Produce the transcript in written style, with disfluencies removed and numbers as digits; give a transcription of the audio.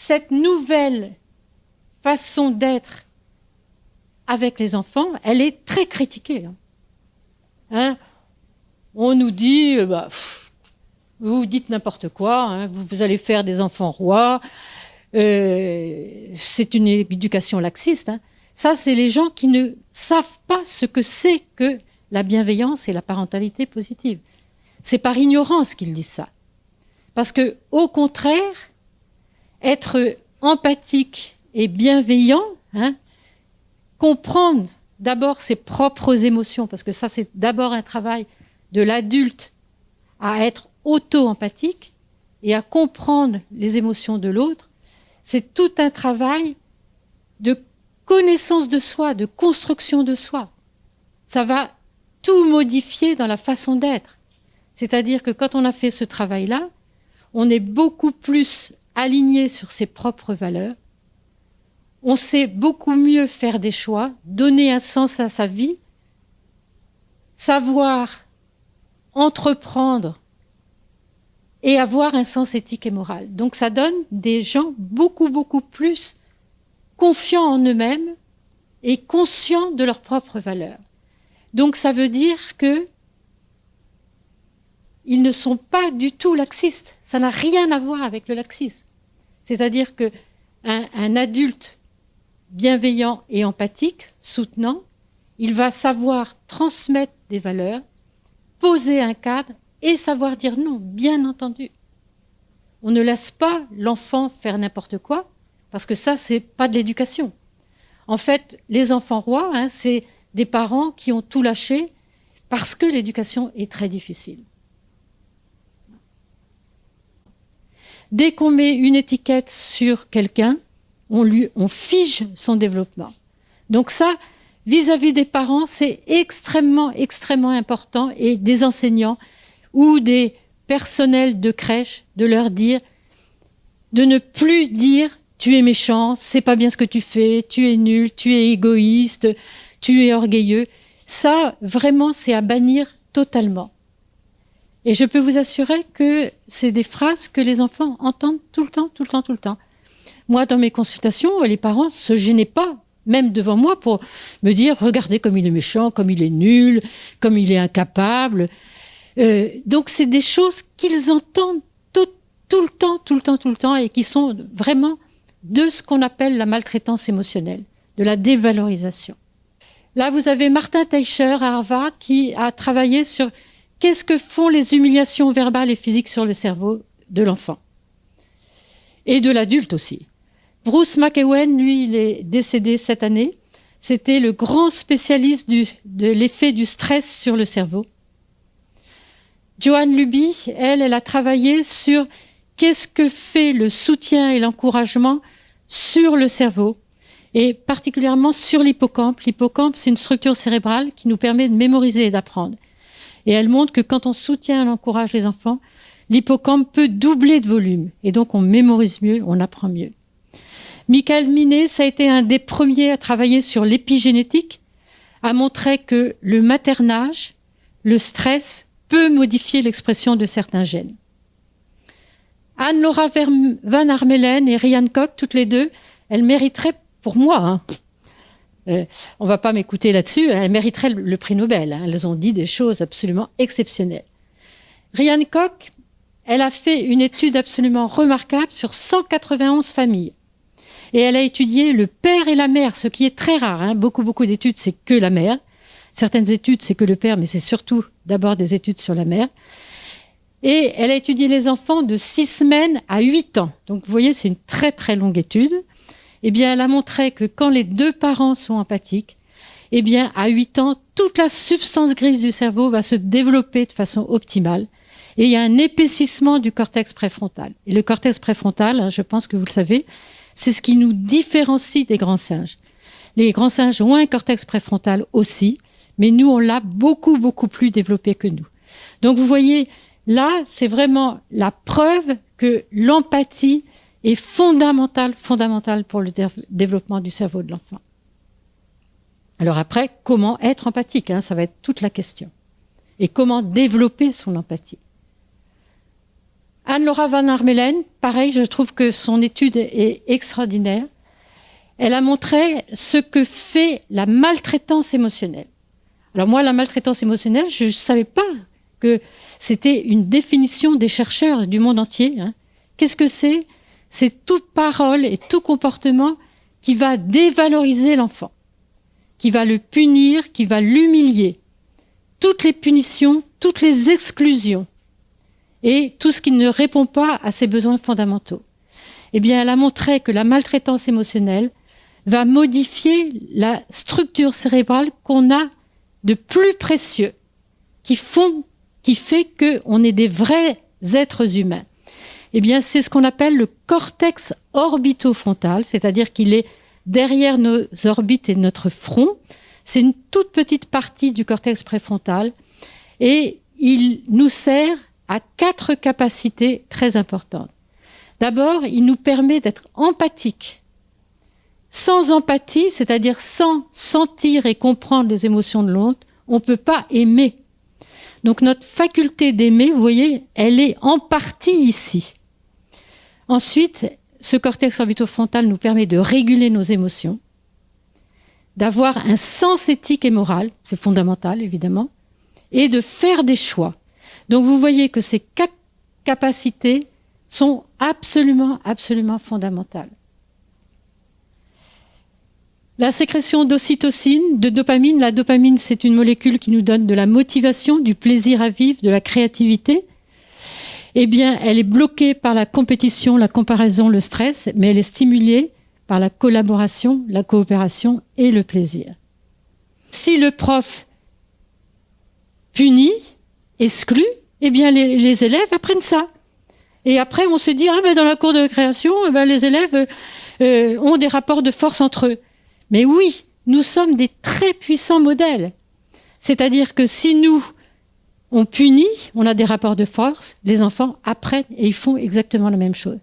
cette nouvelle façon d'être avec les enfants, elle est très critiquée. Hein, on nous dit, vous dites n'importe quoi, hein, vous allez faire des enfants rois, c'est une éducation laxiste. Hein. Ça, c'est les gens qui ne savent pas ce que c'est que la bienveillance et la parentalité positive. C'est par ignorance qu'ils disent ça. Parce que, au contraire, être empathique et bienveillant, hein, comprendre d'abord ses propres émotions, parce que ça, c'est d'abord un travail de l'adulte à être auto-empathique et à comprendre les émotions de l'autre. C'est tout un travail de connaissance de soi, de construction de soi. Ça va tout modifier dans la façon d'être. C'est-à-dire que quand on a fait ce travail-là, on est beaucoup plus aligné sur ses propres valeurs. On sait beaucoup mieux faire des choix, donner un sens à sa vie, savoir entreprendre et avoir un sens éthique et moral. Donc ça donne des gens beaucoup, beaucoup plus confiants en eux-mêmes et conscients de leurs propres valeurs. Donc ça veut dire que ils ne sont pas du tout laxistes. Ça n'a rien à voir avec le laxisme. C'est-à-dire qu'un adulte bienveillant et empathique, soutenant, il va savoir transmettre des valeurs, poser un cadre et savoir dire non, bien entendu. On ne laisse pas l'enfant faire n'importe quoi, parce que ça, c'est pas de l'éducation. En fait, les enfants rois, hein, c'est des parents qui ont tout lâché parce que l'éducation est très difficile. Dès qu'on met une étiquette sur quelqu'un, on fige son développement. Donc ça, vis-à-vis des parents, c'est extrêmement, extrêmement important, et des enseignants ou des personnels de crèche, de leur dire, de ne plus dire « tu es méchant, c'est pas bien ce que tu fais, tu es nul, tu es égoïste, tu es orgueilleux ». Ça, vraiment, c'est à bannir totalement. Et je peux vous assurer que c'est des phrases que les enfants entendent tout le temps, tout le temps, tout le temps. Moi, dans mes consultations, les parents ne se gênaient pas, même devant moi, pour me dire « regardez comme il est méchant, comme il est nul, comme il est incapable ». Donc, c'est des choses qu'ils entendent tout le temps, tout le temps, tout le temps, et qui sont vraiment de ce qu'on appelle la maltraitance émotionnelle, de la dévalorisation. Là, vous avez Martin Teicher à Harvard qui a travaillé sur qu'est-ce que font les humiliations verbales et physiques sur le cerveau de l'enfant et de l'adulte aussi. Bruce McEwen, lui, il est décédé cette année. C'était le grand spécialiste de l'effet du stress sur le cerveau. Joanne Luby, elle a travaillé sur qu'est-ce que fait le soutien et l'encouragement sur le cerveau, et particulièrement sur l'hippocampe. L'hippocampe, c'est une structure cérébrale qui nous permet de mémoriser et d'apprendre. Et elle montre que quand on soutient et on encourage les enfants, l'hippocampe peut doubler de volume. Et donc, on mémorise mieux, on apprend mieux. Michael Minet, ça a été un des premiers à travailler sur l'épigénétique, a montré que le maternage, le stress, peut modifier l'expression de certains gènes. Anne-Laura Van Armelen et Ryan Koch, toutes les deux, elles mériteraient, pour moi, on ne va pas m'écouter là-dessus, elles mériteraient le prix Nobel. Hein, elles ont dit des choses absolument exceptionnelles. Ryan Koch, elle a fait une étude absolument remarquable sur 191 familles. Et elle a étudié le père et la mère, ce qui est très rare. Hein. Beaucoup d'études, c'est que la mère. Certaines études, c'est que le père, mais c'est surtout d'abord des études sur la mère. Et elle a étudié les enfants de 6 semaines à 8 ans. Donc, vous voyez, c'est une très, très longue étude. Eh bien, elle a montré que quand les deux parents sont empathiques, eh bien, à 8 ans, toute la substance grise du cerveau va se développer de façon optimale. Et il y a un épaississement du cortex préfrontal. Et le cortex préfrontal, hein, je pense que vous le savez, c'est ce qui nous différencie des grands singes. Les grands singes ont un cortex préfrontal aussi, mais nous, on l'a beaucoup, beaucoup plus développé que nous. Donc, vous voyez, là, c'est vraiment la preuve que l'empathie est fondamentale pour le développement du cerveau de l'enfant. Alors après, comment être empathique, hein, ça va être toute la question. Et comment développer son empathie. Anne-Laura Van Armelen, pareil, je trouve que son étude est extraordinaire. Elle a montré ce que fait la maltraitance émotionnelle. Alors moi, la maltraitance émotionnelle, je ne savais pas que c'était une définition des chercheurs du monde entier. Qu'est-ce que c'est? C'est toute parole et tout comportement qui va dévaloriser l'enfant, qui va le punir, qui va l'humilier. Toutes les punitions, toutes les exclusions et tout ce qui ne répond pas à ses besoins fondamentaux. Eh bien, elle a montré que la maltraitance émotionnelle va modifier la structure cérébrale qu'on a de plus précieux, qui fait qu'on est des vrais êtres humains. Eh bien, c'est ce qu'on appelle le cortex orbitofrontal, c'est-à-dire qu'il est derrière nos orbites et notre front. C'est une toute petite partie du cortex préfrontal et il nous sert à 4 capacités très importantes. D'abord, il nous permet d'être empathiques. Sans empathie, c'est-à-dire sans sentir et comprendre les émotions de l'autre, on ne peut pas aimer. Donc notre faculté d'aimer, vous voyez, elle est en partie ici. Ensuite, ce cortex orbitofrontal nous permet de réguler nos émotions, d'avoir un sens éthique et moral, c'est fondamental évidemment, et de faire des choix. Donc vous voyez que ces 4 capacités sont absolument fondamentales. La sécrétion d'ocytocine, de dopamine. La dopamine, c'est une molécule qui nous donne de la motivation, du plaisir à vivre, de la créativité. Eh bien, elle est bloquée par la compétition, la comparaison, le stress, mais elle est stimulée par la collaboration, la coopération et le plaisir. Si le prof punit, exclut, eh bien, les élèves apprennent ça. Et après, on se dit, dans la cour de récréation, les élèves ont des rapports de force entre eux. Mais oui, nous sommes des très puissants modèles. C'est-à-dire que si nous, on punit, on a des rapports de force, les enfants apprennent et ils font exactement la même chose.